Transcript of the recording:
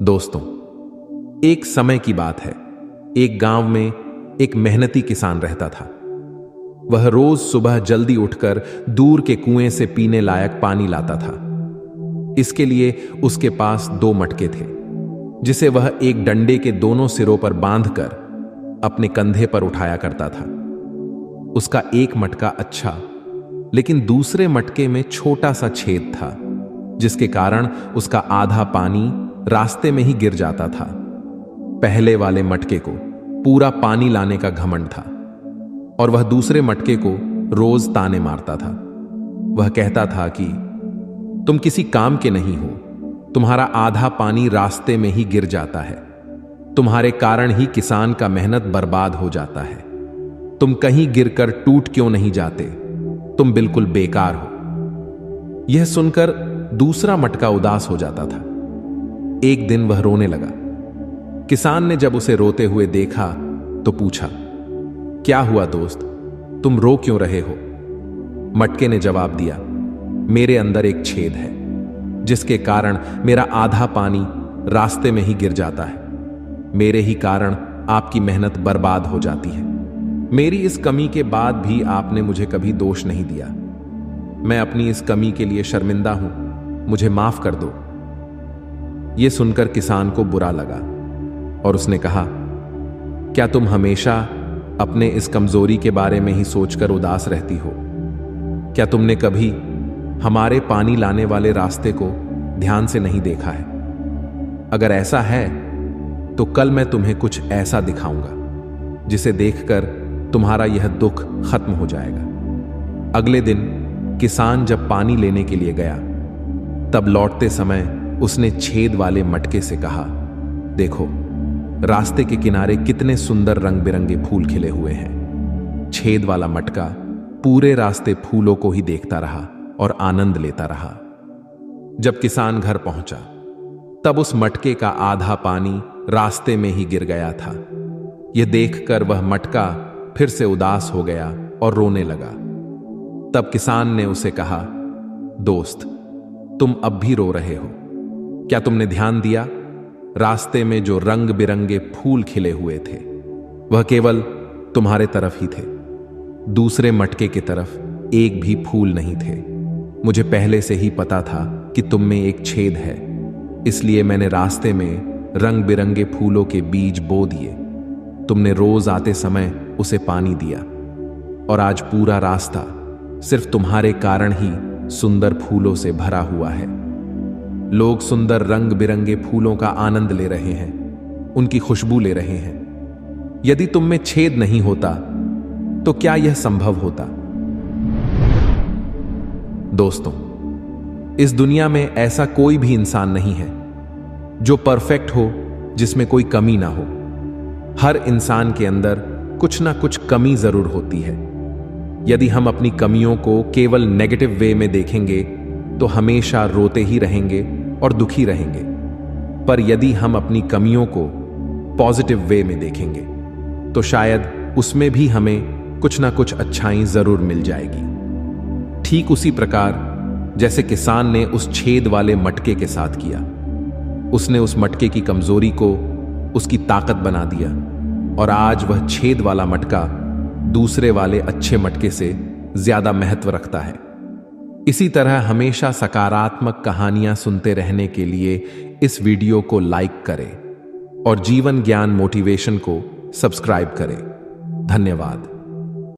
दोस्तों, एक समय की बात है। एक गांव में एक मेहनती किसान रहता था। वह रोज सुबह जल्दी उठकर दूर के कुएं से पीने लायक पानी लाता था। इसके लिए उसके पास 2 मटके थे, जिसे वह एक डंडे के दोनों सिरों पर बांधकर अपने कंधे पर उठाया करता था। उसका एक मटका अच्छा, लेकिन दूसरे मटके में छोटा सा छेद था, जिसके कारण उसका आधा पानी रास्ते में ही गिर जाता था। पहले वाले मटके को पूरा पानी लाने का घमंड था और वह दूसरे मटके को रोज ताने मारता था। वह कहता था कि तुम किसी काम के नहीं हो, तुम्हारा आधा पानी रास्ते में ही गिर जाता है, तुम्हारे कारण ही किसान का मेहनत बर्बाद हो जाता है, तुम कहीं गिरकर टूट क्यों नहीं जाते, तुम बिल्कुल बेकार हो। यह सुनकर दूसरा मटका उदास हो जाता था। एक दिन वह रोने लगा। किसान ने जब उसे रोते हुए देखा तो पूछा, क्या हुआ दोस्त, तुम रो क्यों रहे हो? मटके ने जवाब दिया, मेरे अंदर एक छेद है, जिसके कारण मेरा आधा पानी रास्ते में ही गिर जाता है। मेरे ही कारण आपकी मेहनत बर्बाद हो जाती है। मेरी इस कमी के बाद भी आपने मुझे कभी दोष नहीं दिया। मैं अपनी इस कमी के लिए शर्मिंदा हूं, मुझे माफ कर दो। यह सुनकर किसान को बुरा लगा और उसने कहा, क्या तुम हमेशा अपने इस कमजोरी के बारे में ही सोचकर उदास रहती हो? क्या तुमने कभी हमारे पानी लाने वाले रास्ते को ध्यान से नहीं देखा है? अगर ऐसा है तो कल मैं तुम्हें कुछ ऐसा दिखाऊंगा जिसे देखकर तुम्हारा यह दुख खत्म हो जाएगा। अगले दिन किसान जब पानी लेने के लिए गया, तब लौटते समय उसने छेद वाले मटके से कहा, देखो, रास्ते के किनारे कितने सुंदर रंग बिरंगे फूल खिले हुए हैं। छेद वाला मटका पूरे रास्ते फूलों को ही देखता रहा और आनंद लेता रहा। जब किसान घर पहुंचा, तब उस मटके का आधा पानी रास्ते में ही गिर गया था। यह देखकर वह मटका फिर से उदास हो गया और रोने लगा। तब किसान ने उसे कहा, दोस्त, तुम अब भी रो रहे हो? क्या तुमने ध्यान दिया? रास्ते में जो रंग बिरंगे फूल खिले हुए थे, वह केवल तुम्हारे तरफ ही थे। दूसरे मटके की तरफ एक भी फूल नहीं थे। मुझे पहले से ही पता था कि तुम में एक छेद है, इसलिए मैंने रास्ते में रंग बिरंगे फूलों के बीज बो दिए। तुमने रोज आते समय उसे पानी दिया और आज पूरा रास्ता सिर्फ तुम्हारे कारण ही सुंदर फूलों से भरा हुआ है। लोग सुंदर रंग बिरंगे फूलों का आनंद ले रहे हैं, उनकी खुशबू ले रहे हैं। यदि तुम में छेद नहीं होता तो क्या यह संभव होता? दोस्तों, इस दुनिया में ऐसा कोई भी इंसान नहीं है जो परफेक्ट हो, जिसमें कोई कमी ना हो। हर इंसान के अंदर कुछ ना कुछ कमी जरूर होती है। यदि हम अपनी कमियों को केवल नेगेटिव वे में देखेंगे तो हमेशा रोते ही रहेंगे और दुखी रहेंगे। पर यदि हम अपनी कमियों को पॉजिटिव वे में देखेंगे तो शायद उसमें भी हमें कुछ ना कुछ अच्छाई जरूर मिल जाएगी। ठीक उसी प्रकार जैसे किसान ने उस छेद वाले मटके के साथ किया। उसने उस मटके की कमजोरी को उसकी ताकत बना दिया और आज वह छेद वाला मटका दूसरे वाले अच्छे मटके से ज्यादा महत्व रखता है। इसी तरह हमेशा सकारात्मक कहानियां सुनते रहने के लिए इस वीडियो को लाइक करें और जीवन ज्ञान मोटिवेशन को सब्सक्राइब करें। धन्यवाद।